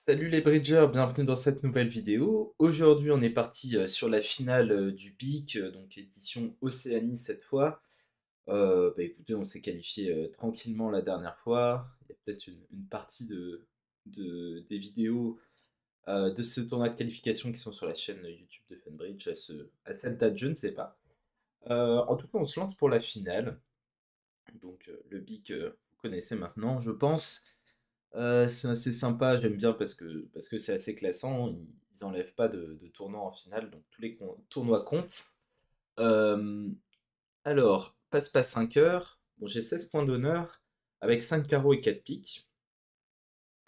Salut les bridgers, bienvenue dans cette nouvelle vidéo. Aujourd'hui, on est parti sur la finale du BIC, donc édition Océanie cette fois. Écoutez, on s'est qualifié tranquillement la dernière fois. Il y a peut-être une partie des vidéos de ce tournoi de qualification qui sont sur la chaîne YouTube de Funbridge à cette date, je ne sais pas. En tout cas, on se lance pour la finale. Donc le BIC, vous connaissez maintenant, je pense. C'est assez sympa, j'aime bien parce que c'est assez classant. Ils enlèvent pas de tournois en finale, donc tous les tournois comptent. Euh, alors, passe-passe 5 heures. Bon, j'ai 16 points d'honneur avec 5 carreaux et 4 piques.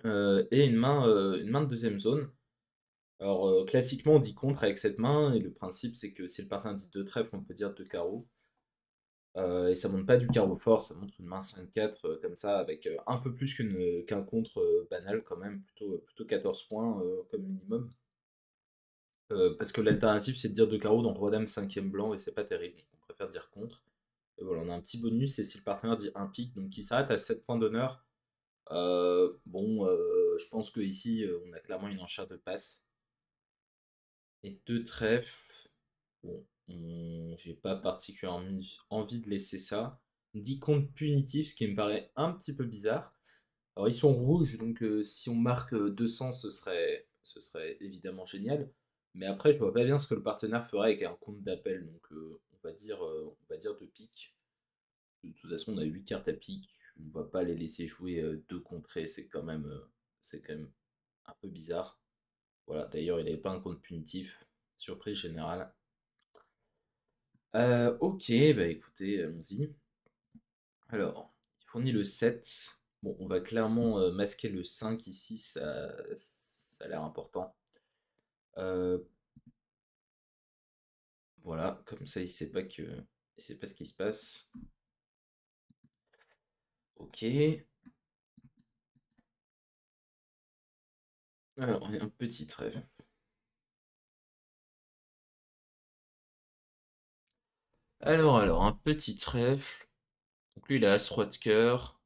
Et une main de deuxième zone. Alors, classiquement, on dit contre avec cette main, et le principe, c'est que si le partenaire dit 2 trèfles, on peut dire 2 carreaux. Et ça monte pas du carreau fort, ça montre une main 5-4 comme ça, avec un peu plus qu'un contre banal quand même, plutôt 14 points comme minimum. Parce que l'alternative c'est de dire 2 carreaux dans Roi Dame 5ème blanc et c'est pas terrible, donc on préfère dire contre. Et voilà, on a un petit bonus, et si le partenaire dit un pique, donc qui s'arrête à 7 points d'honneur, je pense que ici on a clairement une enchère de passe. Et 2 trèfles, bon, j'ai pas particulièrement envie de laisser ça. 10 comptes punitifs, ce qui me paraît un petit peu bizarre. Alors ils sont rouges, donc si on marque 200, ce serait évidemment génial. Mais après, je vois pas bien ce que le partenaire ferait avec un compte d'appel, donc on va dire 2 piques. De toute façon, on a 8 cartes à pique, on va pas les laisser jouer 2 contrées, c'est quand même un peu bizarre. Voilà, d'ailleurs, il n'avait pas un compte punitif, surprise générale. Ok, bah écoutez, allons-y. Alors, il fournit le 7. Bon, on va clairement masquer le 5 ici, ça a l'air important. Euh, voilà, comme ça il sait pas ce qui se passe. Ok. Alors, un petit trèfle. Alors, un petit trèfle. Donc lui, il a As-Roi de cœur.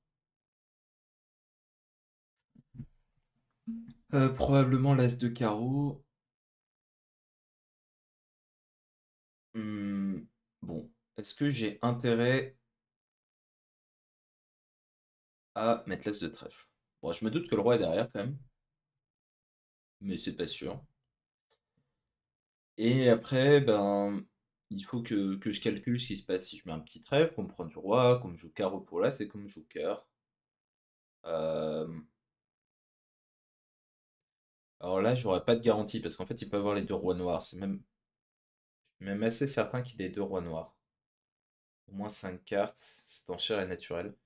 Probablement l'As de carreau. Hmm, bon, est-ce que j'ai intérêt à mettre l'As de trèfle? Bon, je me doute que le roi est derrière quand même, mais c'est pas sûr. Et après, ben, il faut que je calcule ce qui se passe si je mets un petit trèfle, qu'on me prend du roi, qu'on me joue carreau pour l'as et qu'on me joue cœur. Euh, alors là, j'aurais pas de garantie parce qu'en fait, il peut avoir les deux rois noirs. C'est même assez certain qu'il ait deux rois noirs. Au moins 5 cartes, cette enchère est naturelle.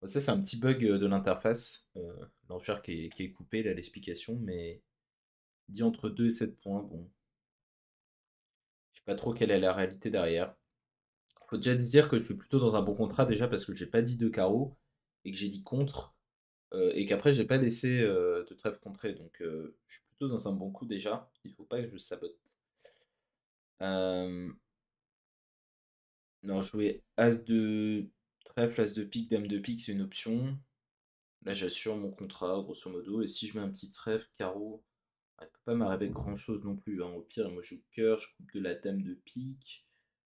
Bon, ça, c'est un petit bug de l'interface. L'enchère qui est coupée, là, l'explication, mais dit entre 2 et 7 points. Bon, je sais pas trop quelle est la réalité derrière. Faut déjà dire que je suis plutôt dans un bon contrat déjà parce que j'ai pas dit de carreau et que j'ai dit contre et qu'après j'ai pas laissé de trèfle contrée, donc je suis plutôt dans un bon coup déjà. Il faut pas que je sabote. Euh, non, jouer as de trèfle, as de pique, dame de pique, c'est une option. Là j'assure mon contrat grosso modo, et si je mets un petit trèfle, carreau, il peut pas m'arriver grand chose non plus, hein. Au pire, moi je joue cœur, je coupe de la dame de pique,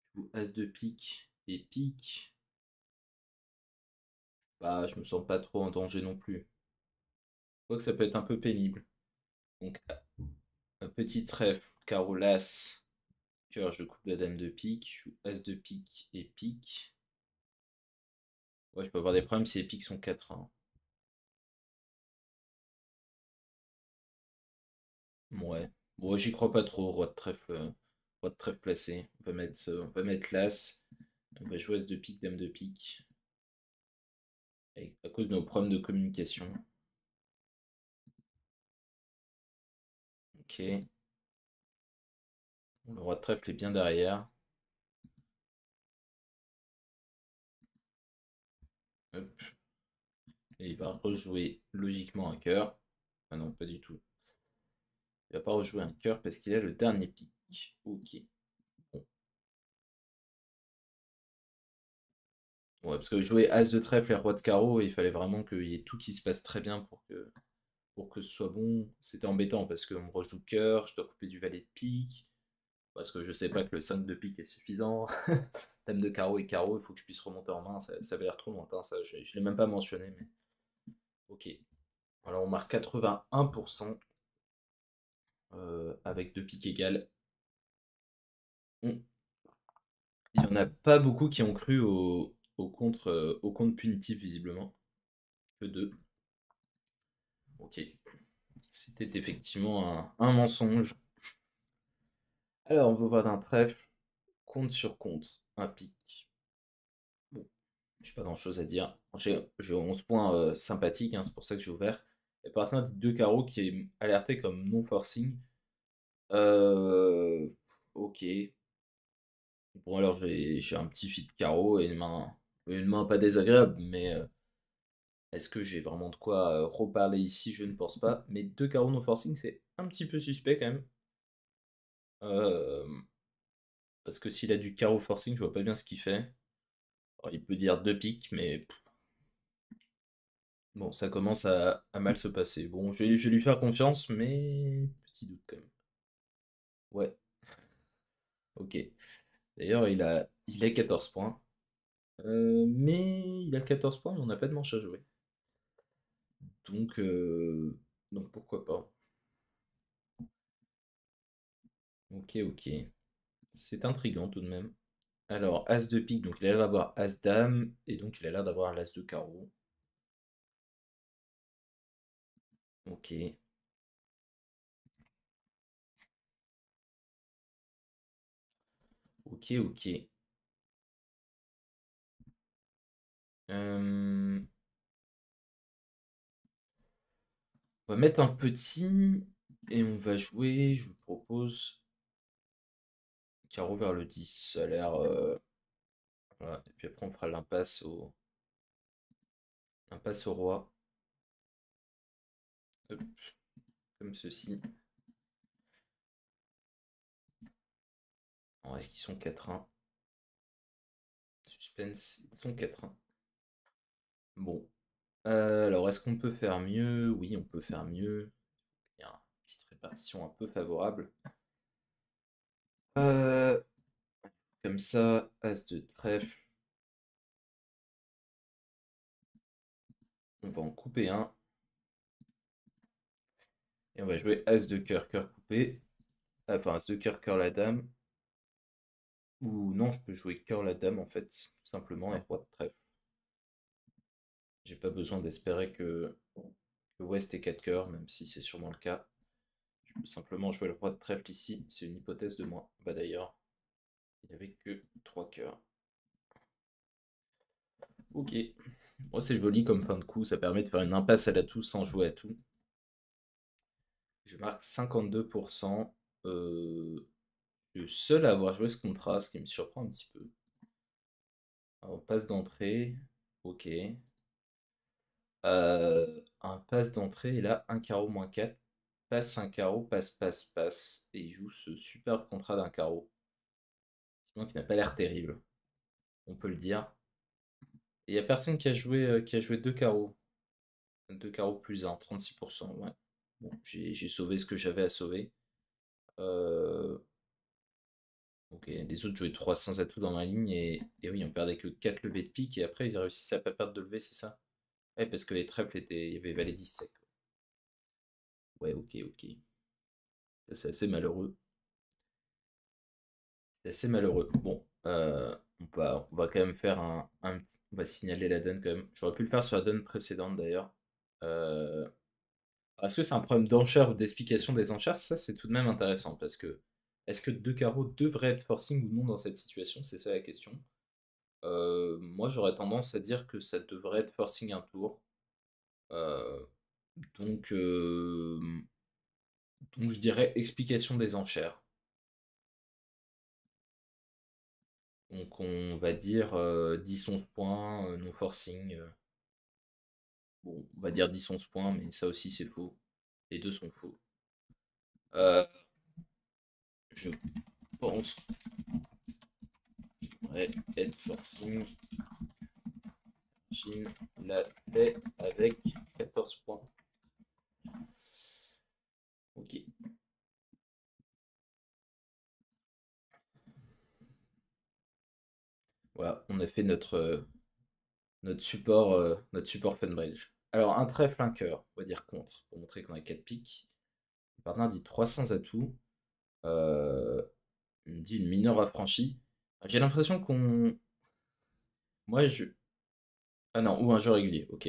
je joue as de pique et pique. Bah, je me sens pas trop en danger non plus. Quoique ça peut être un peu pénible. Donc, un petit trèfle, carreau l'as, cœur, je coupe la dame de pique, je joue as de pique et pique. Ouais, je peux avoir des problèmes si les piques sont 4. Ouais. Bon, j'y crois pas trop, roi de trèfle placé. On va mettre l'as. On va jouer as de pique, dame de pique. À cause de nos problèmes de communication. Ok. Bon, le roi de trèfle est bien derrière. Hop. Et il va rejouer logiquement un cœur. Ah non, pas du tout. Il va pas rejouer un cœur parce qu'il a le dernier pic. Ok. Bon. Ouais, parce que jouer As de trèfle et Roi de carreau, il fallait vraiment qu'il y ait tout qui se passe très bien pour que ce soit bon. C'était embêtant parce qu'on me rejoue cœur, je dois couper du valet de pique, parce que je sais pas que le 5 de pique est suffisant. Dame de carreau et carreau, il faut que je puisse remonter en main, ça avait l'air trop lointain, ça, je l'ai même pas mentionné, mais ok. Alors on marque 81% avec deux piques égales. Il n'y en a pas beaucoup qui ont cru au contre punitif, visiblement. Que deux. Ok. C'était effectivement un mensonge. Alors, on va voir d'un trèfle. Compte sur contre. Un pic. Bon, j'ai pas grand chose à dire. J'ai 11 points sympathiques, hein, c'est pour ça que j'ai ouvert. Et par contre, deux carreaux qui est alerté comme non forcing. Euh, ok. Bon, alors j'ai un petit fit de carreau et une main pas désagréable, mais est-ce que j'ai vraiment de quoi reparler ici? Je ne pense pas. Mais deux carreaux non forcing, c'est un petit peu suspect quand même. Euh, Parce que s'il a du carreau forcing, je vois pas bien ce qu'il fait. Alors, il peut dire deux piques, mais bon, ça commence à mal se passer. Bon, je vais lui faire confiance, mais petit doute quand même. Ouais, ok. D'ailleurs, il a 14 points. Mais il a 14 points, mais on n'a pas de manche à jouer. Donc, euh, donc pourquoi pas. Ok, ok. C'est intriguant tout de même. Alors, As de pique, donc il a l'air d'avoir As dame, et donc il a l'air d'avoir l'As de carreau. Ok, ok, ok. Euh, on va mettre un petit, et on va jouer, je vous propose, carreau vers le 10. Ça a l'air... voilà. Et puis après, on fera l'impasse au roi. Hop, comme ceci. Alors, est-ce qu'ils sont 4-1? Suspense, ils sont 4-1. Bon. Alors, est-ce qu'on peut faire mieux? Oui, on peut faire mieux. Il y a une petite répartition un peu favorable. Euh, Comme ça, As de trèfle. On va en couper un. Et on va jouer As de cœur, cœur coupé. Enfin, As de cœur, cœur la dame. Ou non, je peux jouer cœur la dame en fait, tout simplement, et roi de trèfle. J'ai pas besoin d'espérer que West ait 4 cœurs, même si c'est sûrement le cas. Je peux simplement jouer le roi de trèfle ici, c'est une hypothèse de moi. Bah d'ailleurs, il n'y avait que 3 cœurs. Ok. Moi, c'est joli comme fin de coup, ça permet de faire une impasse à la tout sans jouer à tout. Je marque 52%. Le seul à avoir joué ce contrat, ce qui me surprend un petit peu. Alors, passe d'entrée. Ok. Un passe d'entrée, et là, un carreau moins 4. Passe un carreau, passe, passe, passe. Et il joue ce superbe contrat d'un carreau. Sinon, qui n'a pas l'air terrible. On peut le dire. Et il n'y a personne qui a joué deux carreaux. Deux carreaux plus un, 36%. Ouais. Bon, j'ai sauvé ce que j'avais à sauver. Euh, ok, les autres jouaient 300 atouts dans ma ligne. Et oui, on perdait que 4 levées de pique. Et après, ils ont réussi à pas perdre de levée, c'est ça? Ouais, parce que les trèfles étaient. Il y avait valet 10 sec. Ouais, ok, ok. C'est assez malheureux. C'est assez malheureux. Bon, on va quand même faire on va signaler la donne quand même. J'aurais pu le faire sur la donne précédente d'ailleurs. Euh, Est-ce que c'est un problème d'enchère ou d'explication des enchères? Ça, c'est tout de même intéressant parce que est-ce que deux carreaux devraient être forcing ou non dans cette situation? C'est ça la question. Moi, j'aurais tendance à dire que ça devrait être forcing un tour. Euh, donc, euh, donc, je dirais explication des enchères. Donc, on va dire 10-11 points, non forcing. Bon, on va dire 10-11 points, mais ça aussi, c'est faux. Les deux sont faux. Euh, je pense qu'on devrait être forcing. Chine la fait avec 14 points. Voilà, on a fait notre support fun bridge. Alors, un trèfle, un cœur, on va dire contre, pour montrer qu'on a 4 piques. Le partenaire dit 300 atouts. Il me dit une mineure affranchie. J'ai l'impression qu'on. Moi, je. Ah non, ou un jeu régulier, ok.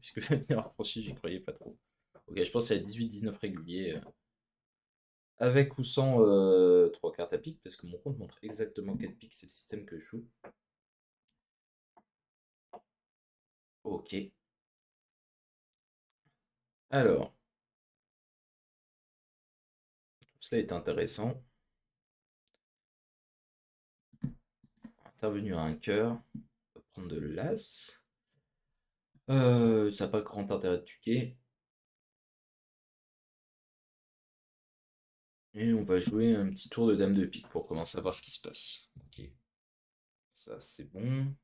Puisque la mineure affranchie, j'y croyais pas trop. Ok, je pense qu'il y a 18-19 réguliers. Avec ou sans 3 cartes à pique, parce que mon compte montre exactement 4 piques, c'est le système que je joue. Ok. Alors, tout cela est intéressant. Intervenu à un cœur. On va prendre de l'as. Ça n'a pas grand intérêt de tuer. Et on va jouer un petit tour de dame de pique pour commencer à voir ce qui se passe. Ok. Ça, c'est bon.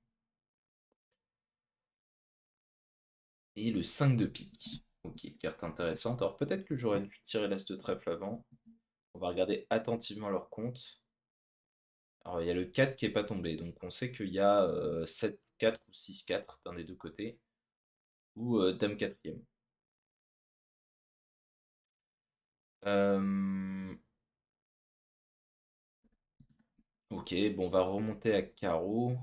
Et le 5 de pique. Ok, carte intéressante. Alors peut-être que j'aurais dû tirer l'as de trèfle avant. On va regarder attentivement leur compte. Alors il y a le 4 qui n'est pas tombé. Donc on sait qu'il y a 7-4 ou 6-4 d'un des deux côtés. Ou dame quatrième. Euh, Ok, bon, on va remonter à carreau.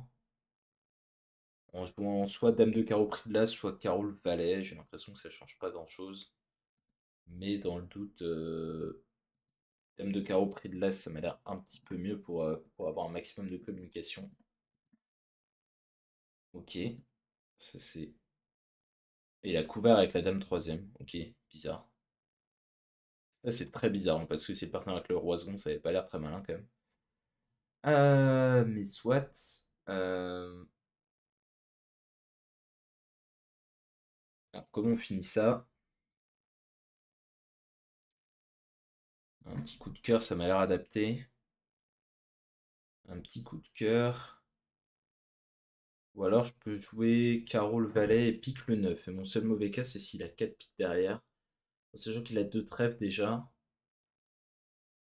En jouant soit dame de carreau pris de l'as, soit carreau le valet. J'ai l'impression que ça change pas grand-chose. Mais dans le doute, dame de carreau pris de l'as, ça m'a l'air un petit peu mieux pour avoir un maximum de communication. Ok, ça c'est. Et il a couvert avec la dame troisième. Ok, bizarre. Ça c'est très bizarre, hein, parce que c'est le partenaire avec le roi second, ça avait pas l'air très malin quand même. Mais soit. Alors, comment on finit ça? Un petit coup de cœur, ça m'a l'air adapté. Un petit coup de cœur. Ou alors je peux jouer carreau le valet et pique le 9. Et mon seul mauvais cas, c'est s'il a 4 piques derrière. En sachant qu'il a 2 trèfles déjà.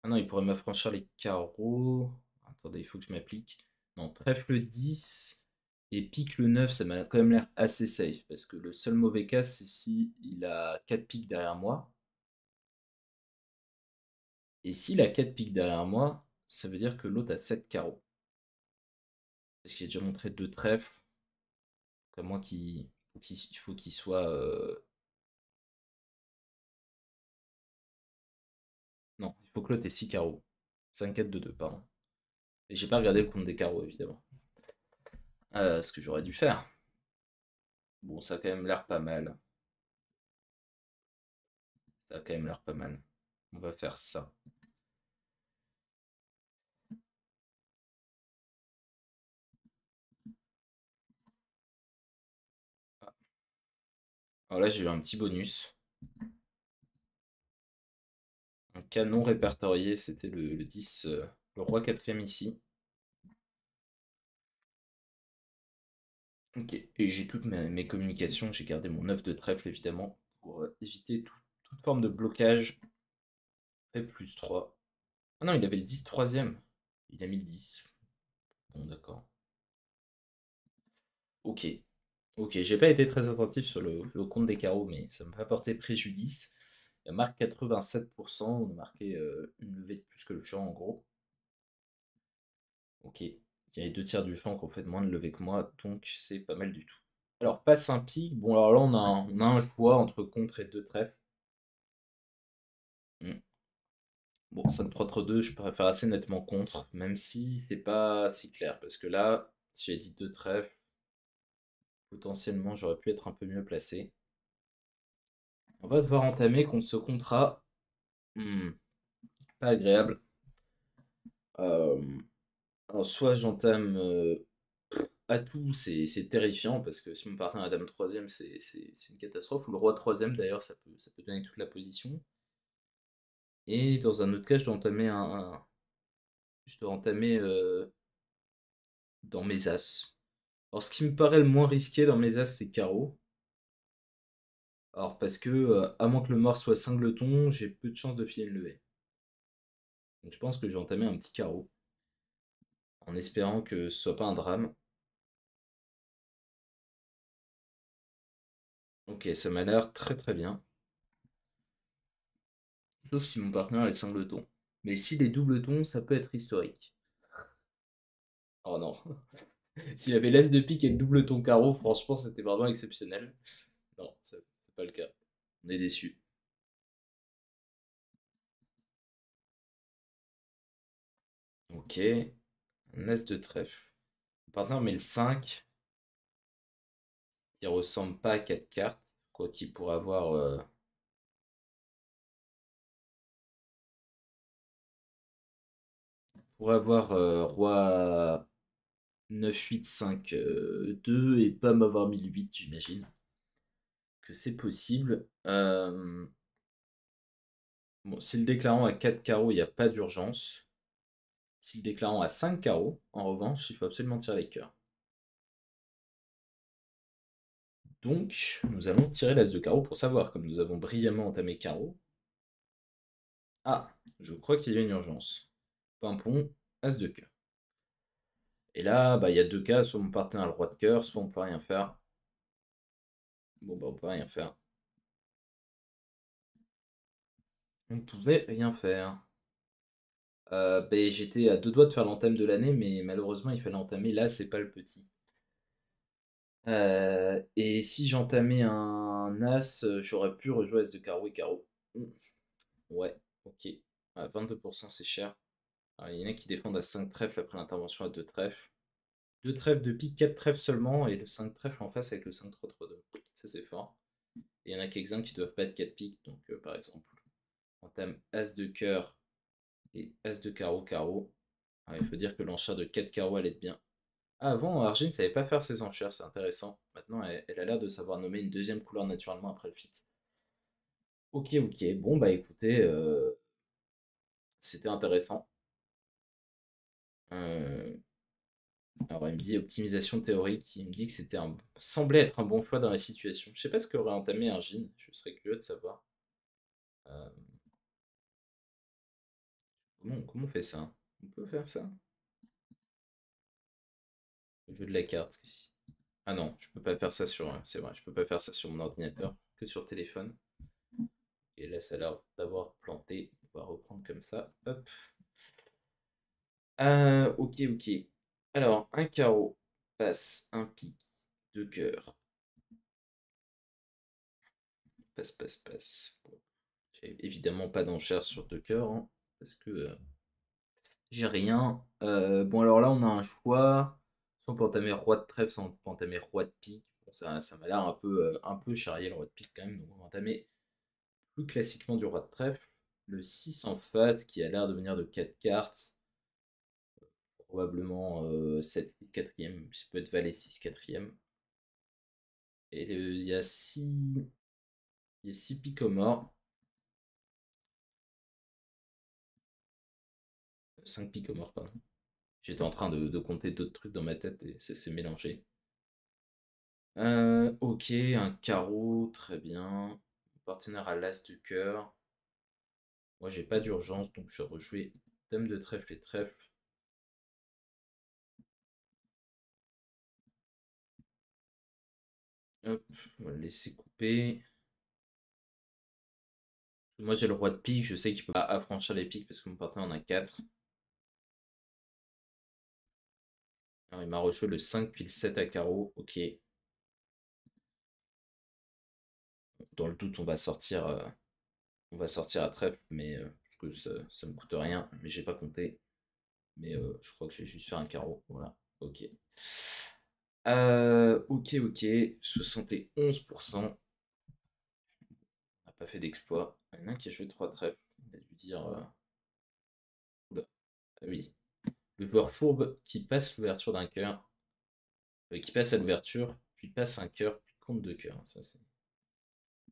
Ah non, il pourrait m'affranchir les carreaux. Attendez, il faut que je m'applique. Non, trèfle 10 et pique le 9, ça m'a quand même l'air assez safe. Parce que le seul mauvais cas, c'est si il a 4 piques derrière moi. Et s'il a 4 piques derrière moi, ça veut dire que l'autre a 7 carreaux. Parce qu'il a déjà montré 2 trèfles. Comme moi, il faut qu'il soit. Non, il faut que l'autre ait 6 carreaux. 5, 4, 2, 2, pardon. Et j'ai pas regardé le compte des carreaux, évidemment. Ce que j'aurais dû faire. Bon, ça a quand même l'air pas mal. Ça a quand même l'air pas mal. On va faire ça. Alors là, j'ai eu un petit bonus. Un canon répertorié, c'était le 10, le roi quatrième ici. Ok, et j'ai toutes mes communications, j'ai gardé mon 9 de trèfle évidemment, pour éviter toute forme de blocage. Fait plus 3. Ah non, il avait le 10 troisième. Il a mis le 10. Bon, d'accord. Ok. Ok, j'ai pas été très attentif sur le compte des carreaux, mais ça m'a pas porté préjudice. Il marque 87%, on a marqué une levée de plus que le champ en gros. Ok, il y a les 2 tiers du champ qui ont fait moins de levée que moi, donc c'est pas mal du tout. Alors, passe un pic, bon alors là on a un choix entre contre et 2 trèfles. Hmm. Bon, 5-3-3-2, je préfère assez nettement contre, même si c'est pas si clair, parce que là, j'ai dit 2 trèfles, potentiellement j'aurais pu être un peu mieux placé. On va devoir entamer contre ce contrat. Hmm, pas agréable. Euh, alors soit j'entame à tout, c'est terrifiant parce que si mon partenaire a dame troisième, c'est une catastrophe. Ou le roi troisième d'ailleurs, ça peut donner toute la position. Et dans un autre cas, je dois entamer dans mes as. Alors ce qui me paraît le moins risqué dans mes as, c'est carreau. Alors parce que à moins que le mort soit singleton, j'ai peu de chances de filer une levée. Donc je pense que je vais entamer un petit carreau en espérant que ce soit pas un drame. Ok, ça m'a l'air très très bien. Sauf si mon partenaire est singleton. Mais s'il est doubleton, ça peut être historique. Oh non. S'il avait l'as de pique et le doubleton carreau, franchement, c'était vraiment exceptionnel. Non, c'est pas le cas. On est déçu. Ok. Un as de trèfle. Mon partenaire met le 5, qui ressemble pas à 4 cartes. Quoi qu'il pourrait avoir. Pourrait avoir roi 9 8 5 2 et pas m'avoir mis le 8, j'imagine. Que c'est possible. Bon, si le déclarant a 4 carreaux, il n'y a pas d'urgence. Si le déclarant a 5 carreaux, en revanche, il faut absolument tirer les cœurs. Donc, nous allons tirer l'as de carreau pour savoir, comme nous avons brillamment entamé carreau. Ah, je crois qu'il y a une urgence. Pimpon, as de cœur. Et là, bah, il y a deux cas, soit mon partenaire a le roi de cœur, soit on peut rien faire. Bon, bah, on peut rien faire. On pouvait rien faire. Ben, j'étais à deux doigts de faire l'entame de l'année, mais malheureusement, il fallait entamer. Là, c'est pas le petit. Et si j'entamais un as, j'aurais pu rejouer as de carreau et carreau. Hmm, ouais, ok. 22%, c'est cher. Alors, il y en a qui défendent à 5 trèfles après l'intervention à 2 trèfles. 2 trèfles de pique, 4 trèfles seulement, et le 5 trèfles en face avec le 5 3 2. Ça, c'est fort. Et il y en a quelques-uns qui doivent pas être 4 piques, donc par exemple, entame as de cœur et as de carreau, carreau. Ah, il faut dire que l'enchère de 4 carreaux, elle est bien. Ah, avant, Argine ne savait pas faire ses enchères, c'est intéressant. Maintenant, elle a l'air de savoir nommer une deuxième couleur naturellement après le fit. Ok, ok. Bon, bah écoutez, c'était intéressant. Euh, alors, il me dit optimisation théorique. Il me dit que semblait être un bon choix dans la situation. Je sais pas ce qu'aurait entamé Argine. Je serais curieux de savoir. Euh, comment on fait ça? On peut faire ça? Le jeu de la carte, ici. Ah non, je peux pas faire ça sur. C'est vrai, je peux pas faire ça sur mon ordinateur, que sur téléphone. Et là, ça a l'air d'avoir planté. On va reprendre comme ça. Hop. Ok, ok. Alors, un carreau passe un pic, deux cœurs. Passe, passe, passe. Bon, j'ai évidemment pas d'enchère sur deux cœurs, hein, parce que j'ai rien. Bon, alors là, on a un choix. Soit on peut entamer roi de trèfle, soit on peut entamer roi de pique. Bon, ça m'a l'air un peu charrier le roi de pique quand même. Donc, on va entamer plus classiquement du roi de trèfle. Le 6 en face, qui a l'air de venir de 4 cartes. Probablement 7 quatrième, ça peut être valet 6 quatrième. Et il y a 6 piques au mort, 5 piques au mort, pardon. J'étais en train de compter d'autres trucs dans ma tête et c'est mélangé. Ok, un carreau, très bien. Partenaire à l'as de cœur. Moi, j'ai pas d'urgence, donc je vais rejouer dame de trèfle et trèfle. Hop, on va le laisser couper. Moi, j'ai le roi de pique, je sais qu'il peut pas affranchir les piques parce que mon partenaire en a 4. Alors, il m'a rejoué le 5 puis le 7 à carreau. Ok. Dans le doute, on va sortir à trèfle, mais parce que ça me coûte rien, mais j'ai pas compté. Mais je crois que je vais juste faire un carreau. Voilà. Ok. Ok, ok. 71%. On n'a pas fait d'exploit. Il y en a un qui a joué 3 trèfles. Il a dû dire. Oula. Ah oui. Le joueur fourbe qui passe l'ouverture d'un cœur. Qui passe à l'ouverture, puis passe un cœur, puis compte deux cœurs. Ça,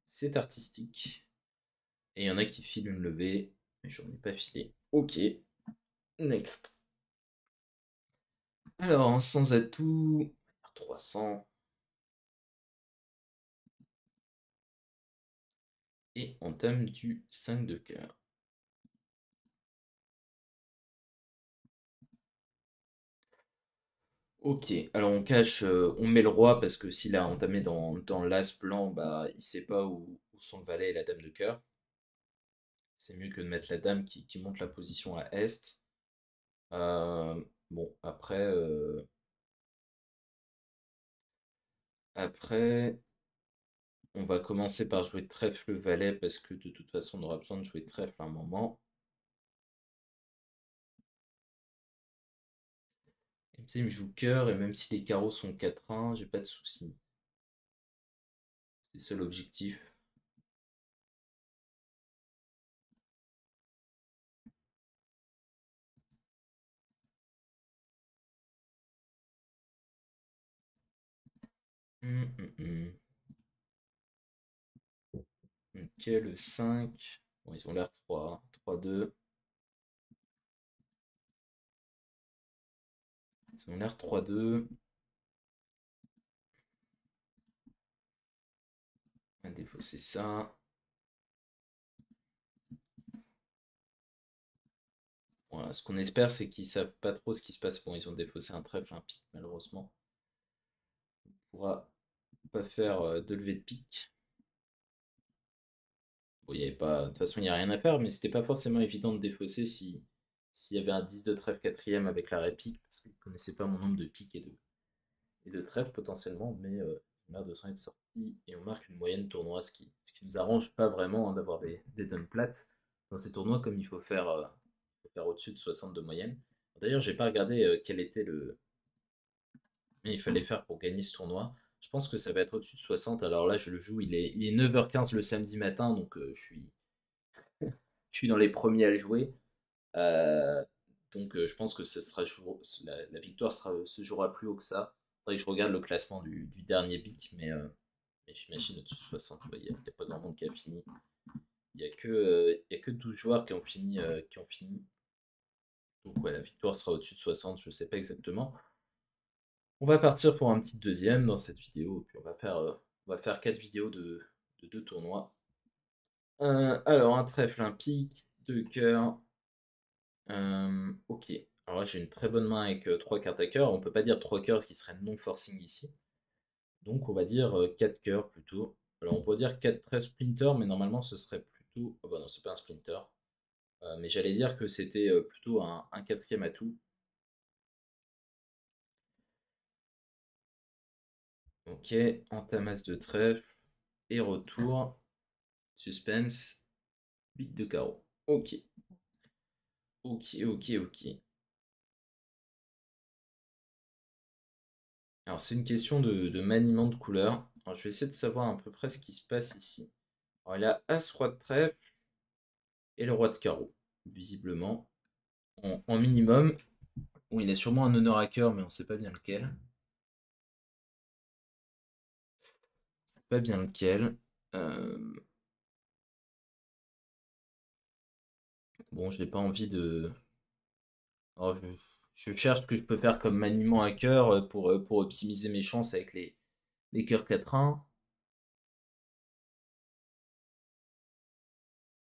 c'est artistique. Et il y en a qui filent une levée. Mais j'en ai pas filé. Ok. Next. Alors, un sans atout, 300. Et on thème du 5 de cœur. Ok, alors on cache, on met le roi parce que s'il a entamé dans l'as blanc, bah il sait pas où sont le valet et la dame de cœur. C'est mieux que de mettre la dame qui monte la position à est. Bon, après, on va commencer par jouer trèfle valet parce que de toute façon on aura besoin de jouer trèfle à un moment. Comme ça, il me joue cœur et même si les carreaux sont 4-1, j'ai pas de souci. C'est ça l'objectif. Hum. Ok, le 5. Bon, ils ont l'air 3, 3-2. Ils ont l'air 3-2. On va défausser ça. Voilà, ce qu'on espère, c'est qu'ils savent pas trop ce qui se passe. Bon, ils ont défaussé un trèfle, un pique, malheureusement. On pourra pas faire de levée de pique. Bon, il y avait pas... De toute façon, il n'y a rien à faire, mais c'était pas forcément évident de défausser si s'il y avait un 10 de trèfle quatrième avec la répique, parce qu'ils ne connaissaient pas mon nombre de piques et de trèfle potentiellement, mais l'air de s'en être sorti et on marque une moyenne tournoi, ce qui nous arrange pas vraiment hein, d'avoir des donnes plates dans ces tournois comme il faut faire au-dessus de 60 de moyenne. D'ailleurs, j'ai pas regardé quel était mais il fallait faire pour gagner ce tournoi. Je pense que ça va être au-dessus de 60. Alors là, je le joue, il est 9h15 le samedi matin, donc je suis dans les premiers à le jouer. Euh, donc je pense que la victoire se jouera plus haut que ça. Faudrait que je regarde le classement du dernier BIC, mais j'imagine au-dessus de 60. Il n'y a pas grand monde qui a fini. Il y a que 12 joueurs qui ont fini. Donc ouais, la victoire sera au-dessus de 60, je ne sais pas exactement. On va partir pour un petit deuxième dans cette vidéo, puis on va faire 4 vidéos de 2 tournois. Alors, un trèfle, un pique, 2 cœurs. Ok. Alors là, j'ai une très bonne main avec 3 cartes à cœur. On peut pas dire 3 cœurs, ce qui serait non forcing ici. Donc, on va dire 4 cœurs plutôt. Alors, on pourrait dire 4 13 splinter, mais normalement, ce serait plutôt. Oh bah non, c'est pas un splinter. Mais j'allais dire que c'était plutôt un quatrième atout. Ok, entamas de trèfle et retour. Suspense, 8 de carreau. Ok, ok. Alors, c'est une question de maniement de couleurs. Alors, je vais essayer de savoir à peu près ce qui se passe ici. Alors, il a As, Roi de trèfle et le Roi de carreau, visiblement. En minimum. Bon, il a sûrement un honneur à cœur, mais on sait pas bien lequel. Pas bien lequel. Euh, Bon, j'ai pas envie de. Alors, je cherche ce que je peux faire comme maniement à cœur pour optimiser mes chances avec les cœurs 4-1.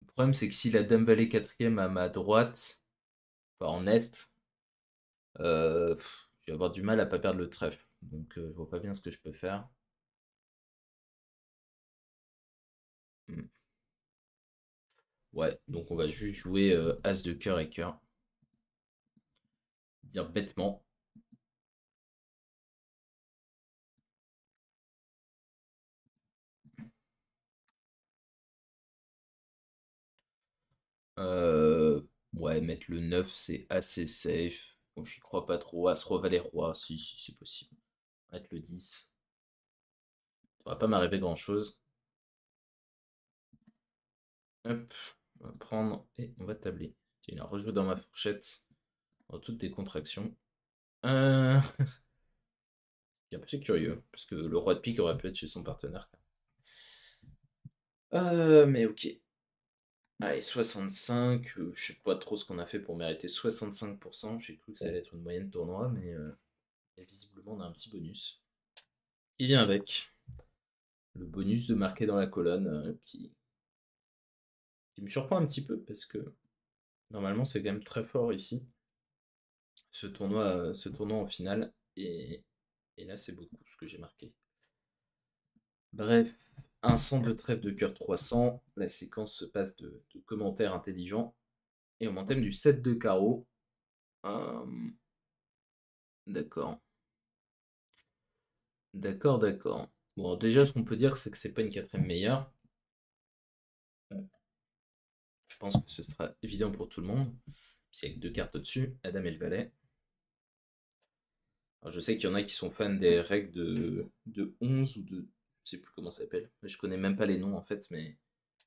Le problème, c'est que si la Dame Valet quatrième à ma droite, enfin en est, je vais avoir du mal à pas perdre le trèfle. Donc, je vois pas bien ce que je peux faire. Hmm. Ouais, donc on va juste jouer As de cœur et cœur. Dire bêtement. Euh, ouais, mettre le 9 c'est assez safe. Bon, j'y crois pas trop. As, roi, valet, roi, si, c'est possible. Mettre le 10. Ça va pas m'arriver grand-chose. Hop, on va prendre et on va tabler. Tiens, il a rejoué dans ma fourchette. Dans toutes des contractions. Euh... C'est curieux, parce que le roi de pique aurait pu être chez son partenaire. Mais ok. Allez, 65. Je sais pas trop ce qu'on a fait pour mériter 65%. J'ai cru que ça allait être une moyenne tournoi, mais visiblement on a un petit bonus. Qui vient avec. Le bonus de marquer dans la colonne, qui me surprend un petit peu, parce que normalement c'est quand même très fort ici. Ce tournoi en finale. et là, c'est beaucoup ce que j'ai marqué. Bref, un centre de trèfle de cœur 300. La séquence se passe de commentaires intelligents. Et on m'entame du 7 de carreau. D'accord. D'accord, d'accord. Bon, déjà, ce qu'on peut dire, c'est que c'est pas une quatrième meilleure. Je pense que ce sera évident pour tout le monde. S'il y a que deux cartes au-dessus, la dame et le valet. Alors, je sais qu'il y en a qui sont fans des règles de 11 ou de... Je sais plus comment ça s'appelle. Je connais même pas les noms en fait, mais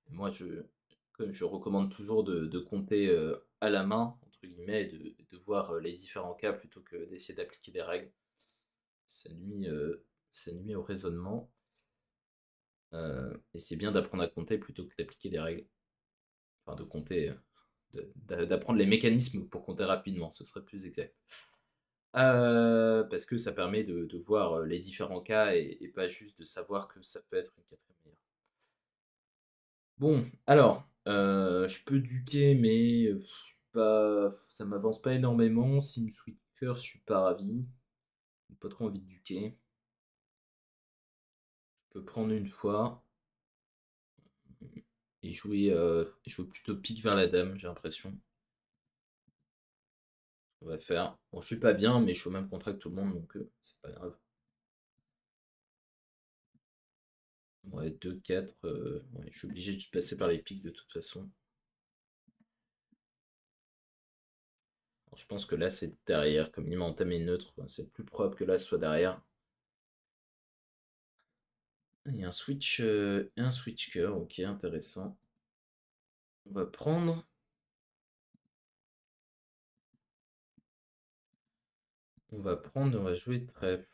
moi comme je recommande toujours de compter à la main, entre guillemets, et de voir les différents cas plutôt que d'essayer d'appliquer des règles. Ça nuit au raisonnement. Et c'est bien d'apprendre à compter plutôt que d'appliquer des règles. Enfin, de compter, d'apprendre les mécanismes pour compter rapidement, ce serait plus exact. Parce que ça permet de voir les différents cas et pas juste de savoir que ça peut être une quatrième meilleure. Bon, alors, je peux duquer, mais ça m'avance pas énormément. Sim Switcher, je suis pas ravi. J'ai pas trop envie de duquer. Je peux prendre une fois et jouer plutôt pique vers la dame, j'ai l'impression. On va faire. Bon, je suis pas bien, mais je suis au même contrat que tout le monde, donc c'est pas grave. Ouais, 2, 4. Ouais, je suis obligé de passer par les pics de toute façon. Alors, je pense que là, c'est derrière. Comme il m'a entamé neutre, c'est plus probable que là ce soit derrière. Il y a un switch cœur, ok, intéressant. On va prendre. On va prendre, on va jouer trèfle.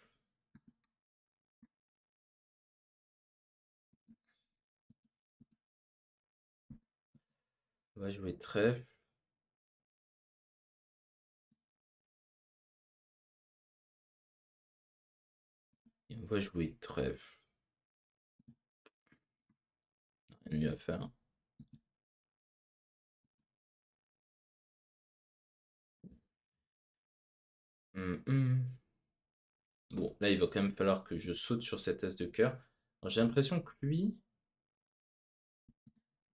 On va jouer trèfle. Et on va jouer trèfle. Rien de mieux à faire. Bon, là, il va quand même falloir que je saute sur cette as de cœur. J'ai l'impression que lui.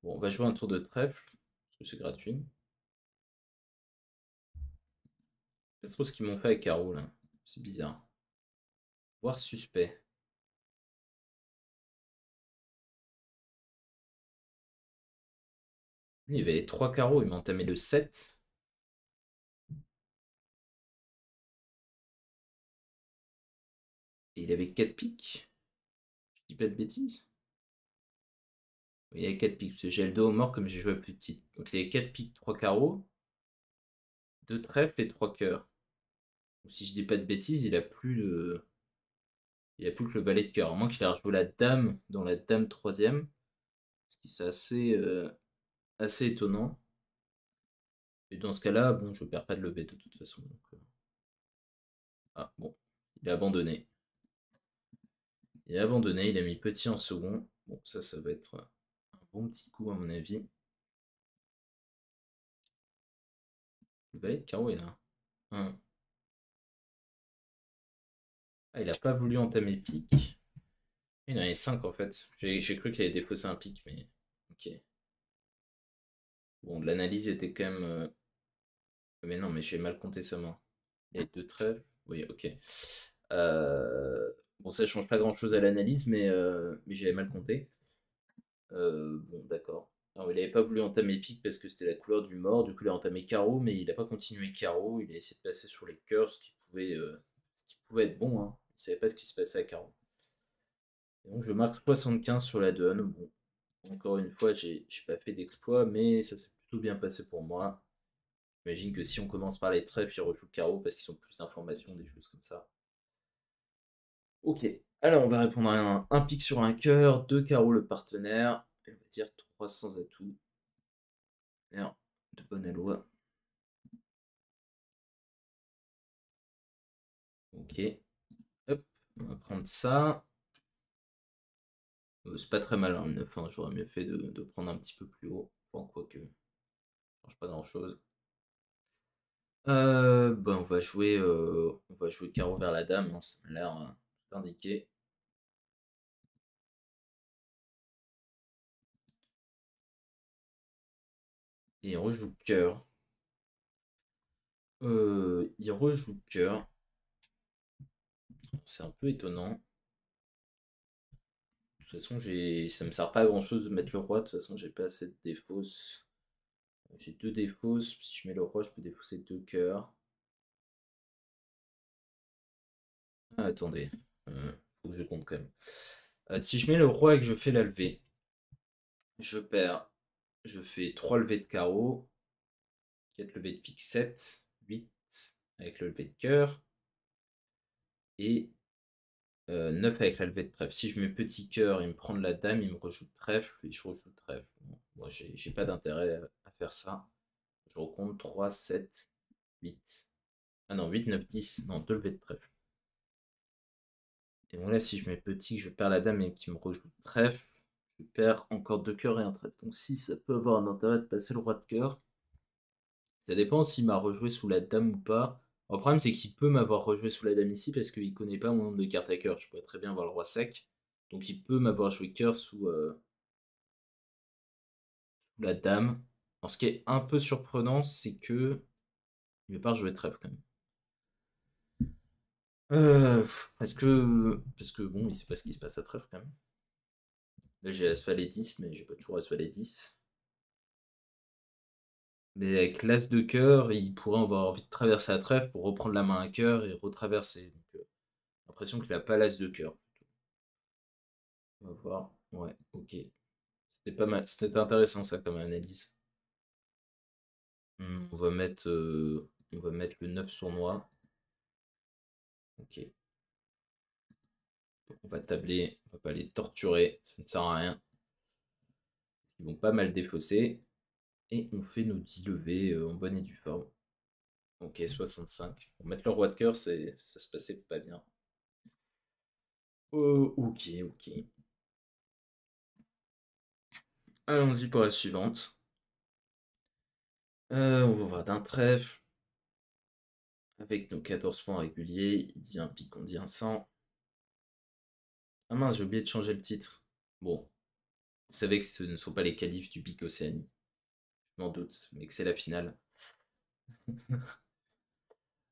Bon, on va jouer un tour de trèfle, parce que c'est gratuit. C'est trop ce qu'ils m'ont fait avec Caro, là. C'est bizarre. Voire suspect. Il y avait 3 carreaux, il m'a entamé le 7. Et il avait 4 piques. Je dis pas de bêtises. Oui, il avait 4 piques, parce que j'ai le dos au mort comme j'ai joué à plus petite. Donc il avait 4 piques, 3 carreaux, 2 trèfles et 3 cœurs. Donc, si je dis pas de bêtises, il a plus de... Il a plus que le valet de cœur. À moins qu'il ait rejoué la dame dans la dame troisième. Ce qui c'est assez étonnant. Et dans ce cas-là, bon, je perds pas de levée de toute façon. Donc, ah bon, il a abandonné. Il a abandonné, il a mis petit en second. Bon, ça va être un bon petit coup à mon avis. Le valet de carreau est là. Hum. Ah, il a pas voulu entamer pique. Il en avait 5 en fait. J'ai cru qu'il avait défaussé un pique, mais ok. Bon, l'analyse était quand même. Mais non, mais j'ai mal compté sa main. Il y a 2 trèfles. Oui, ok. Bon, ça change pas grand-chose à l'analyse, mais j'avais mal compté. Bon, d'accord. Alors, il avait pas voulu entamer pique parce que c'était la couleur du mort, du coup il a entamé carreau, mais il n'a pas continué carreau, il a essayé de passer sur les cœurs, ce qui pouvait être bon, hein. Il savait pas ce qui se passait à carreau. Et donc je marque 75 sur la donne. Bon, encore une fois, j'ai pas fait d'exploit, mais ça s'est plutôt bien passé pour moi. J'imagine que si on commence par les trèfles, ils rejouent carreau parce qu'ils ont plus d'informations, des choses comme ça. Ok, alors on va répondre à un pic sur un cœur, 2 carreaux le partenaire, et on va dire 300 atouts. Merde, de bonne loi. Ok, hop, on va prendre ça. C'est pas très mal, hein, le 9, hein. J'aurais mieux fait de prendre un petit peu plus haut. Enfin, quoique, ça change pas grand chose. Bah, on va jouer carreau vers la dame, hein, ça m'a l'air tout indiqué. Et il rejoue cœur. Il rejoue cœur. C'est un peu étonnant. De toute façon, ça me sert pas à grand chose de mettre le roi. De toute façon, j'ai pas assez de défausses. J'ai deux défausses. Si je mets le roi, je peux défausser deux cœurs. Ah, attendez. Faut que je compte quand même. Si je mets le roi et que je fais la levée, je perds. Je fais 3 levées de carreau, 4 levées de pique 7, 8 avec le levé de cœur et 9 avec la levée de trèfle. Si je mets petit cœur, il me prend de la dame, il me rejoue trèfle et je rejoue trèfle. Bon, moi, j'ai pas d'intérêt à faire ça. Je recompte 3, 7, 8. Ah non, 8, 9, 10. Non, 2 levées de trèfle. Et bon, là, si je mets petit, je perds la dame et qu'il me rejoue trèfle, je perds encore 2 cœurs et un trèfle. Donc, si ça peut avoir un intérêt de passer le roi de cœur, ça dépend s'il m'a rejoué sous la dame ou pas. Le problème, c'est qu'il peut m'avoir rejoué sous la dame ici parce qu'il connaît pas mon nombre de cartes à cœur. Je pourrais très bien avoir le roi sec. Donc il peut m'avoir joué cœur sous la dame. Alors, ce qui est un peu surprenant, c'est que il veut pas rejouer trèfle quand même. Parce que bon, il sait pas ce qui se passe à trèfle quand même. Là j'ai As valet 10, mais j'ai pas toujours As valet 10. Mais avec l'As de cœur, il pourrait avoir envie de traverser à trèfle pour reprendre la main à cœur et retraverser. Donc j'ai l'impression qu'il a pas l'As de cœur. On va voir. Ouais, ok. C'était pas mal. C'était intéressant ça comme analyse. On va mettre le 9 sournois. Ok. On va tabler. On va pas les torturer. Ça ne sert à rien. Ils vont pas mal défausser. Et on fait nos 10 levées en bonne et due forme. Ok, 65. Pour mettre le roi de cœur, ça se passait pas bien. Oh, ok, ok. Allons-y pour la suivante. On va voir d'un trèfle. Avec nos 14 points réguliers, il dit un pic, on dit un 100. Ah mince, j'ai oublié de changer le titre. Bon, vous savez que ce ne sont pas les qualifs du pic Océanie. Je m'en doute, mais que c'est la finale.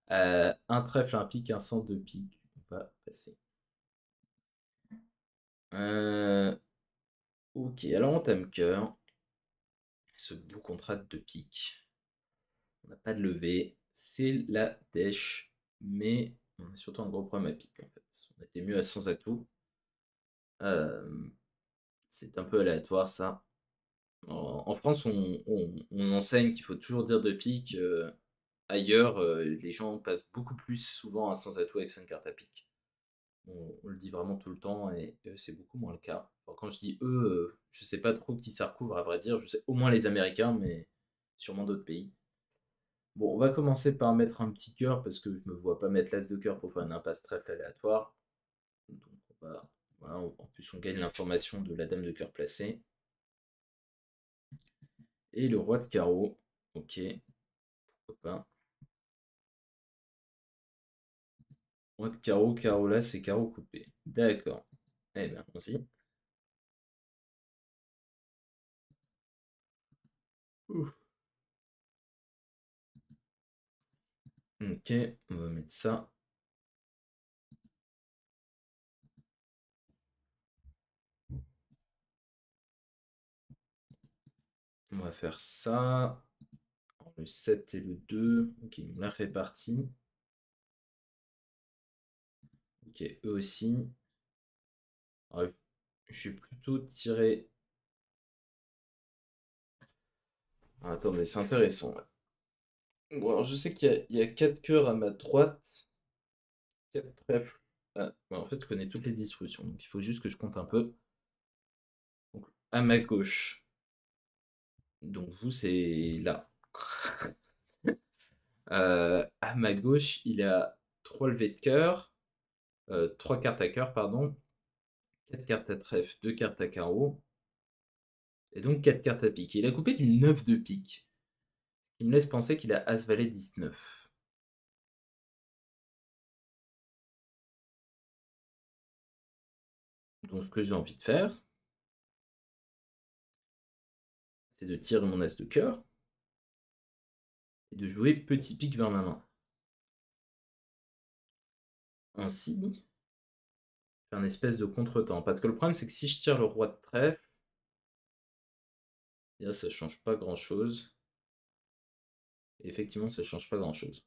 Un trèfle, un pic, un 102 pique. On va passer. Ok, alors on tame cœur. Ce beau contrat de 2 piques. On n'a pas de levée. C'est la dèche. Mais on a surtout un gros problème à pique en fait. On était mieux à sans atout. Euh, c'est un peu aléatoire ça. En France, on enseigne qu'il faut toujours dire de pique. Ailleurs, les gens passent beaucoup plus souvent à sans atout avec 5 cartes à pique. On le dit vraiment tout le temps et eux, c'est beaucoup moins le cas. Enfin, quand je dis eux, je sais pas trop qui ça recouvre à vrai dire. Je sais au moins les Américains, mais sûrement d'autres pays. Bon, on va commencer par mettre un petit cœur parce que je me vois pas mettre l'as de cœur pour faire une impasse trèfle aléatoire. Donc voilà, en plus on gagne l'information de la dame de cœur placée. Et le roi de carreau. Ok, pourquoi pas. Roi de carreau, carreau là, c'est carreau coupé. D'accord. Eh bien, allons-y. Ouf. Ok, on va mettre ça. On va faire ça. Alors, le 7 et le 2. Ok, on l'a réparti. Ok, eux aussi. Alors, je vais plutôt tirer. Ah, attendez, c'est intéressant. Bon, alors je sais qu'il y a 4 cœurs à ma droite, 4 trèfles. Ah, ouais, en fait, je connais toutes les distributions, donc il faut juste que je compte un peu. Donc, à ma gauche, donc vous, c'est là. À ma gauche, il a 3 levées de cœur, 3 cartes à cœur, pardon, 4 cartes à trèfle, 2 cartes à carreau, et donc 4 cartes à pique. Il a coupé du 9 de pique, qui me laisse penser qu'il a As-Valet 19. Donc ce que j'ai envie de faire, c'est de tirer mon As de cœur et de jouer petit pic vers ma main. Ainsi, faire un espèce de contretemps. Parce que le problème, c'est que si je tire le roi de trèfle, là, ça change pas grand-chose. Effectivement, ça change pas grand-chose.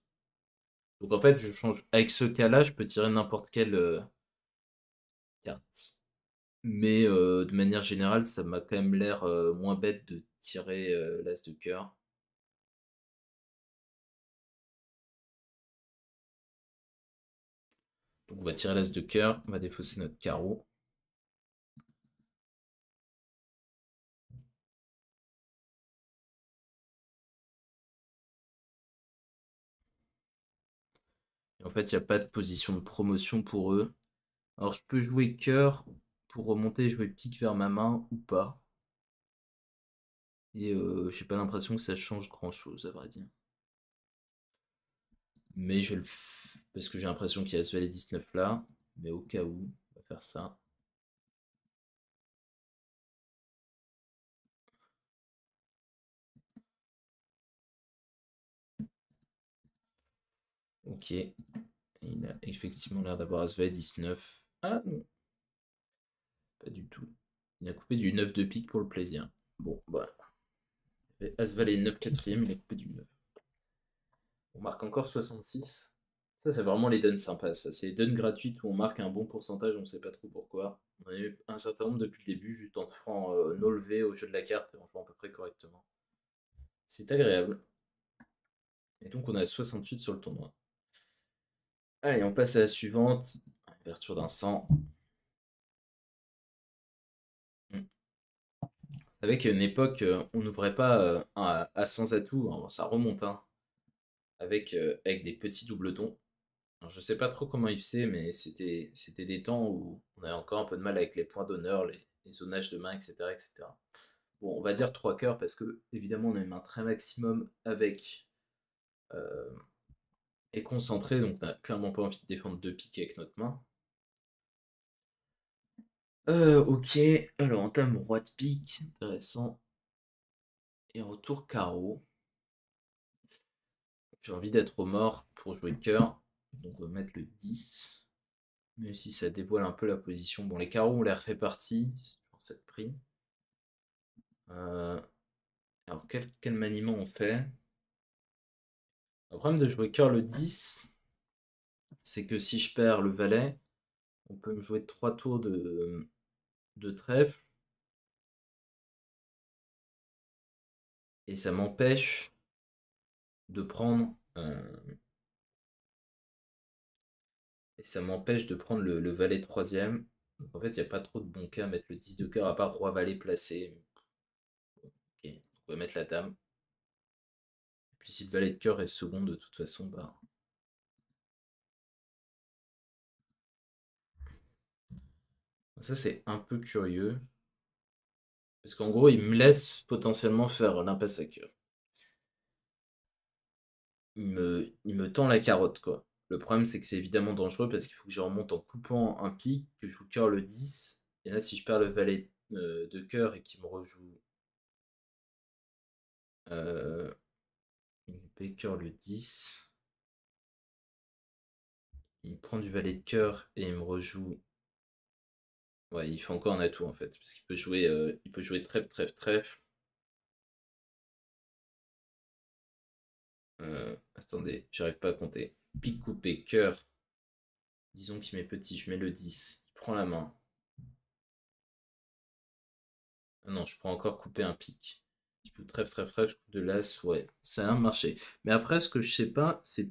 Donc en fait, je change. Avec ce cas-là, je peux tirer n'importe quelle carte. Mais de manière générale, ça m'a quand même l'air moins bête de tirer l'As de cœur. Donc on va tirer l'As de cœur, on va défausser notre carreau. Et en fait, il n'y a pas de position de promotion pour eux. Alors je peux jouer cœur pour remonter et jouer pique vers ma main ou pas. Et j'ai pas l'impression que ça change grand-chose, à vrai dire. Mais je le fais parce que j'ai l'impression qu'il y a ce valet 19 là. Mais au cas où, on va faire ça. Ok. Il a effectivement l'air d'avoir As valet 19. Ah non, pas du tout. Il a coupé du 9 de pique pour le plaisir. Bon, bah. As valet 9 quatrième, il a coupé du 9. On marque encore 66. Ça, c'est vraiment les duns sympas. Ça, c'est les duns gratuites où on marque un bon pourcentage, on sait pas trop pourquoi. On a eu un certain nombre depuis le début, juste en faisant no levé au jeu de la carte et en jouant à peu près correctement. C'est agréable. Et donc, on a 68 sur le tournoi. Allez, on passe à la suivante. Ouverture d'un 100. Avec une époque, on n'ouvrait pas à 100 atouts, hein, ça remonte, hein, avec des petits doubletons. Alors, je sais pas trop comment il faisait, mais c'était des temps où on avait encore un peu de mal avec les points d'honneur, les zonages de main, etc., etc. Bon, on va dire 3 cœurs parce que, évidemment, on a une main très maximum avec euh, et concentré, donc on n'a clairement pas envie de défendre deux piques avec notre main. Ok, alors on tame roi de pique, intéressant. Et retour carreau. J'ai envie d'être au mort pour jouer cœur, donc on va mettre le 10. Même si ça dévoile un peu la position. Bon, les carreaux ont l'air répartis, c'est pour cette prix. Euh, alors, quel maniement on fait? Le problème de jouer cœur le 10, c'est que si je perds le valet, on peut me jouer 3 tours de trèfle. Et ça m'empêche de prendre. Et ça m'empêche de prendre le valet troisième. Donc en fait, il n'y a pas trop de bon cas à mettre le 10 de cœur, à part roi-valet placé. Ok, on va mettre la dame. Et puis si le valet de cœur est second, de toute façon, bah. Ça, c'est un peu curieux. Parce qu'en gros, il me laisse potentiellement faire l'impasse à cœur. Il me tend la carotte, quoi. Le problème, c'est que c'est évidemment dangereux parce qu'il faut que je remonte en coupant un pic, que je joue cœur le 10. Et là, si je perds le valet de cœur et qu'il me rejoue euh, une paix cœur le 10, il me prend du valet de cœur et il me rejoue. Ouais, il fait encore un atout en fait, parce qu'il peut jouer trèfle, trèfle, trèfle. Attendez, j'arrive pas à compter. Pique coupé, cœur. Disons qu'il met petit, je mets le 10. Il prend la main. Ah non, je prends encore couper un pic. Je peux trèfle, trèfle, trèfle, je coupe de l'as, ouais, ça a marché. Mais après, ce que je sais pas, c'est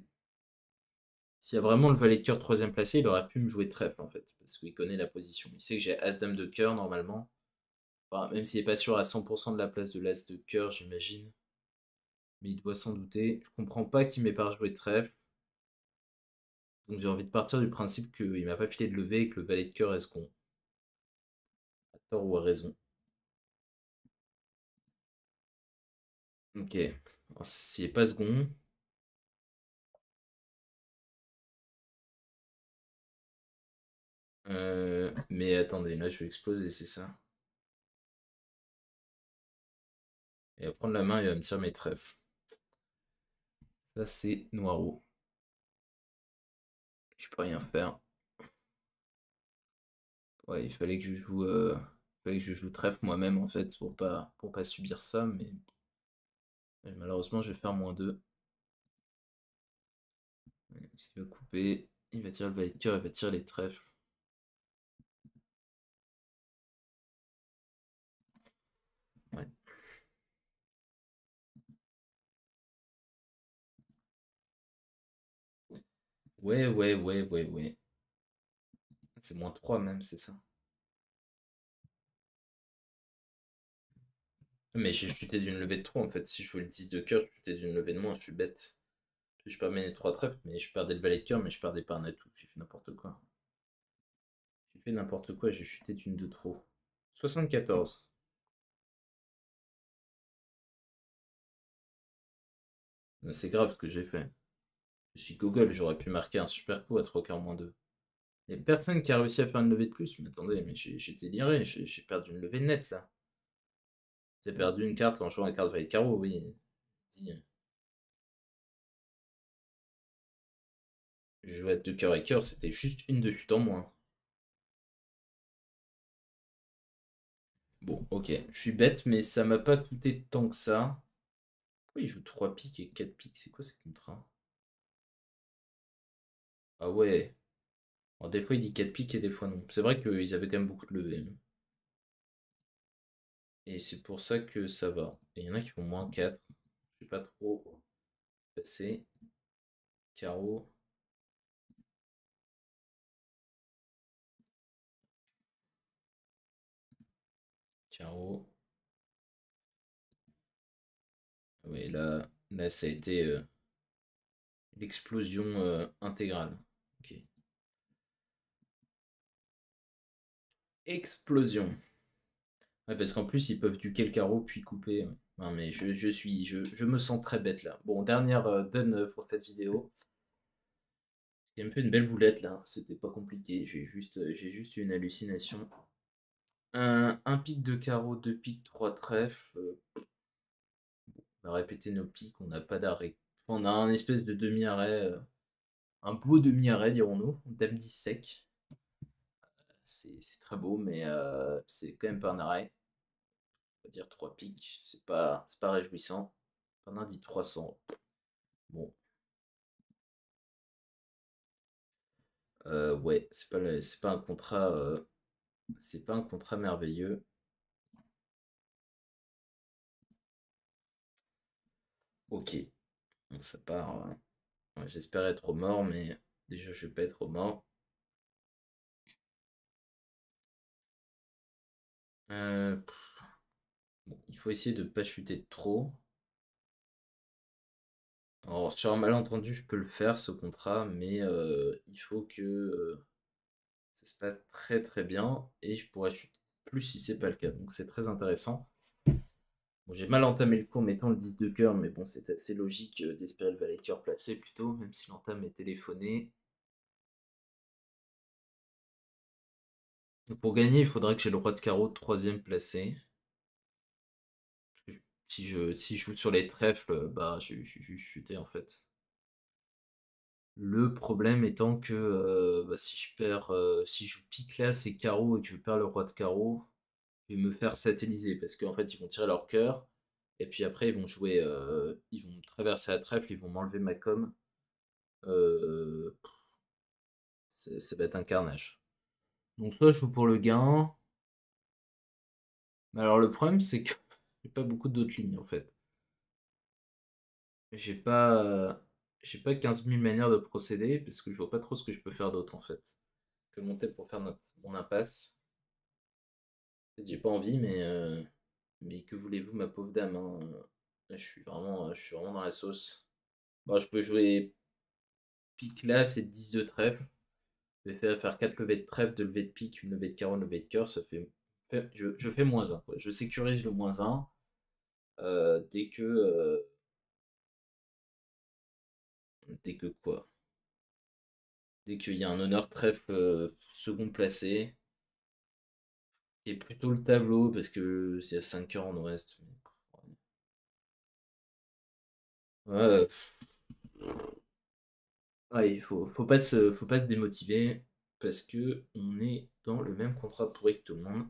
s'il y a vraiment le valet de cœur troisième placé, il aurait pu me jouer trèfle en fait, parce qu'il connaît la position. Il sait que j'ai as-dame de cœur normalement. Enfin, même s'il n'est pas sûr à 100% de la place de l'as de cœur, j'imagine. Mais il doit s'en douter. Je comprends pas qu'il m'ait pas joué de trèfle. Donc j'ai envie de partir du principe qu'il m'a pas filé de lever et que le valet de cœur est ce qu'on. A tort ou a raison. Ok. Alors, s'il n'y a pas second. Mais attendez, là je vais exploser, c'est ça. Il va prendre la main, il va me tirer mes trèfles. Ça c'est noiro. Je peux rien faire. Ouais, il fallait que je joue trèfle moi-même en fait pour pas subir ça, mais malheureusement je vais faire -2. S'il va couper, il va tirer le valet de cœur, il va tirer les trèfles. Ouais. Ouais, ouais, ouais, ouais, ouais. C'est -3 même, c'est ça. Mais j'ai chuté d'une levée de 3 en fait. Si je jouais le 10 de cœur, je chutais d'une levée de moins, je suis bête. Je perds les 3 trèfles, mais je perdais le valet de cœur, mais je perdais pas un atout. J'ai fait n'importe quoi. J'ai fait n'importe quoi, j'ai chuté d'une de trop. 74. C'est grave ce que j'ai fait. Je suis Gogol, j'aurais pu marquer un super coup à 3 quarts -2. Il n'y a personne qui a réussi à faire une levée de plus. Mais attendez, mais j'ai déliré, j'ai perdu une levée nette là. J'ai perdu une carte en jouant la carte valet de carreau, oui. Dis, je jouais de cœur et cœur, c'était juste une de chute en moins. Bon, ok, je suis bête, mais ça m'a pas coûté tant que ça. Pourquoi il joue 3 piques et 4 piques? C'est quoi ces contrats? Ah ouais. Alors, des fois il dit 4 piques et des fois non. C'est vrai qu'ils avaient quand même beaucoup de levées. Et c'est pour ça que ça va. Et il y en a qui font -4. Je sais pas trop passer. Carreau. Carreau. Oui, là ça a été l'explosion intégrale. Ok. Explosion. Ouais, parce qu'en plus, ils peuvent duquer le carreau puis couper. Ouais. Non, mais je me sens très bête là. Bon, dernière donne pour cette vidéo. J'ai un peu une belle boulette là. C'était pas compliqué. J'ai juste eu une hallucination. Un pic de carreau, deux pics, trois trèfles. On va répéter nos pics. On n'a pas d'arrêt. On a un espèce de demi-arrêt. Un beau demi-arrêt, dirons-nous. Dame 10 sec. C'est très beau, mais c'est quand même pas un arrêt. On va dire 3 pics. C'est pas réjouissant. On a dit 300. Bon, ouais, c'est pas un contrat merveilleux. Ok, bon, ça part. Ouais, j'espère être mort, mais déjà je vais pas être mort. Bon, il faut essayer de pas chuter de trop. Alors sur un malentendu, je peux le faire ce contrat, mais il faut que ça se passe très très bien et je pourrais chuter plus si c'est pas le cas. Donc c'est très intéressant. Bon, j'ai mal entamé le coup en mettant le 10 de cœur, mais bon, c'est assez logique d'espérer le valet de cœur placé plutôt, même si l'entame est téléphoné. Pour gagner, il faudrait que j'ai le roi de carreau troisième placé. Si je joue sur les trèfles, bah, je suis juste chuté en fait. Le problème étant que bah, si je joue pique l'as et carreau et que je perds le roi de carreau, je vais me faire satelliser parce qu'en fait ils vont tirer leur cœur et puis après ils vont traverser la trèfle, ils vont m'enlever ma com. Euh, ça va être un carnage. Donc soit je joue pour le gain, mais alors le problème c'est que j'ai pas beaucoup d'autres lignes en fait. J'ai pas, euh, j'ai pas 15 000 manières de procéder parce que je vois pas trop ce que je peux faire d'autre en fait. Que monter pour faire mon impasse. En fait, j'ai pas envie, mais que voulez-vous, ma pauvre dame, hein. Je suis vraiment dans la sauce. Bon, je peux jouer pique là, c'est 10 de trèfle. Je vais faire 4 levées de trèfle, 2 levées de pique, une levée de carreau, une levée de cœur. Je fais -1. Je sécurise le -1. Dès que Dès que quoi? Dès qu'il y a un honneur trèfle second placé, qui est plutôt le tableau, parce que c'est à 5 heures en ouest. Ouais, ouais, faut pas se démotiver, parce que on est dans le même contrat pourri que tout le monde.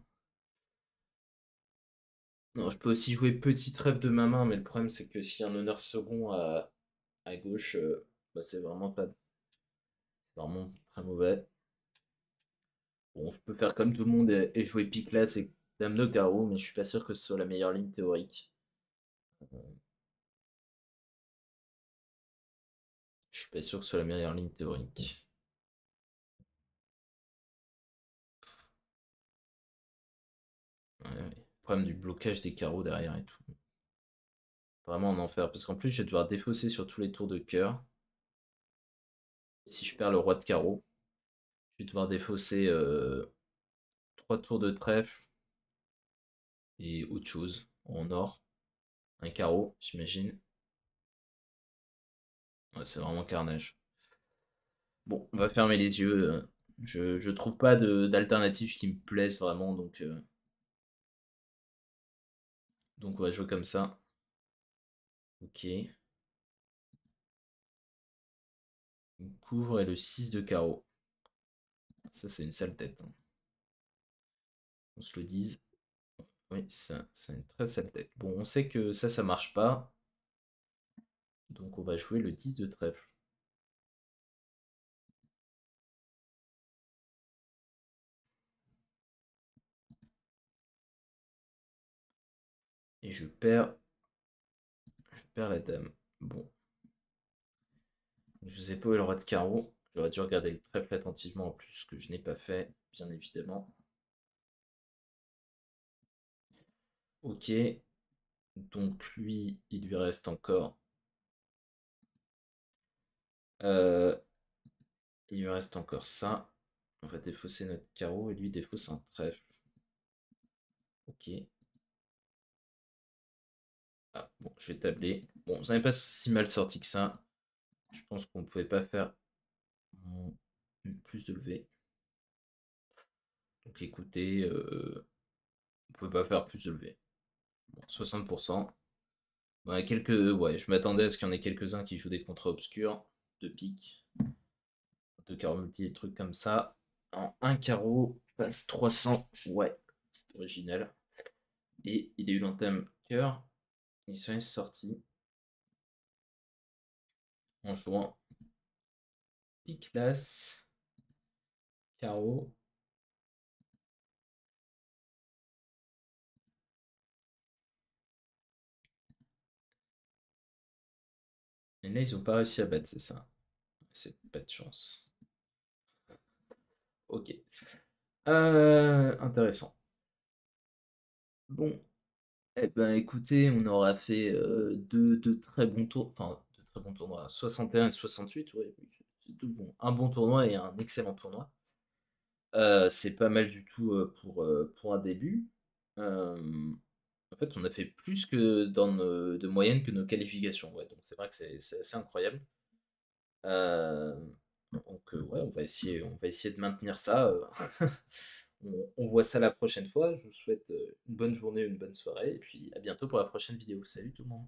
Non, je peux aussi jouer petit trèfle de ma main, mais le problème c'est que s'il y a un honneur second à gauche, bah, c'est vraiment très mauvais. Bon, je peux faire comme tout le monde et jouer pique l'as et dame de carreau, mais je suis pas sûr que ce soit la meilleure ligne théorique. Je suis pas sûr que ce soit la meilleure ligne théorique. Ouais, ouais. Problème du blocage des carreaux derrière et tout. Vraiment en enfer, parce qu'en plus je vais devoir défausser sur tous les tours de cœur. Si je perds le roi de carreau, je vais devoir défausser 3 tours de trèfle et autre chose en or. Un carreau, j'imagine. Ouais, c'est vraiment carnage. Bon, on va fermer les yeux. Je trouve pas d'alternative qui me plaise vraiment, donc on va jouer comme ça. Ok. On couvre et le 6 de carreau. Ça, c'est une sale tête, hein. On se le dise. Oui, ça, c'est une très sale tête. Bon, on sait que ça marche pas. Donc on va jouer le 10 de trèfle. Et je perds la dame. Bon, je sais pas où est le roi de carreau. J'aurais dû regarder le trèfle attentivement en plus, ce que je n'ai pas fait, bien évidemment. Ok, donc lui, il lui reste encore. euh, il lui reste encore ça. On va défausser notre carreau et lui défausse un trèfle. Ok. Ah, bon, je vais tabler. Bon, ça n'est pas si mal sorti que ça. Je pense qu'on ne pouvait pas faire plus de levée. Donc écoutez, on ne pouvait pas faire plus de levée. Bon, 60%. Ouais, ouais, je m'attendais à ce qu'il y en ait quelques-uns qui jouent des contrats obscurs, de pique, de carreau multi, des trucs comme ça. En un carreau, passe 300. Ouais, c'est original. Et il a eu l'entame cœur. Il s'en est sorti en jouant pique l'as, carreau. Et là, ils n'ont pas réussi à battre, c'est ça. C'est pas de chance. Ok. Intéressant. Bon, eh ben écoutez, on aura fait deux très bons tours, enfin deux très bons tournois, 61 et 68, ouais, oui, c'est deux bons. Un bon tournoi et un excellent tournoi. C'est pas mal du tout pour un début. Euh, En fait, on a fait plus que de moyenne que nos qualifications, ouais, donc c'est vrai que c'est assez incroyable. Euh, donc ouais, on va essayer de maintenir ça. On voit ça la prochaine fois. Je vous souhaite une bonne journée, une bonne soirée, et puis à bientôt pour la prochaine vidéo. Salut tout le monde.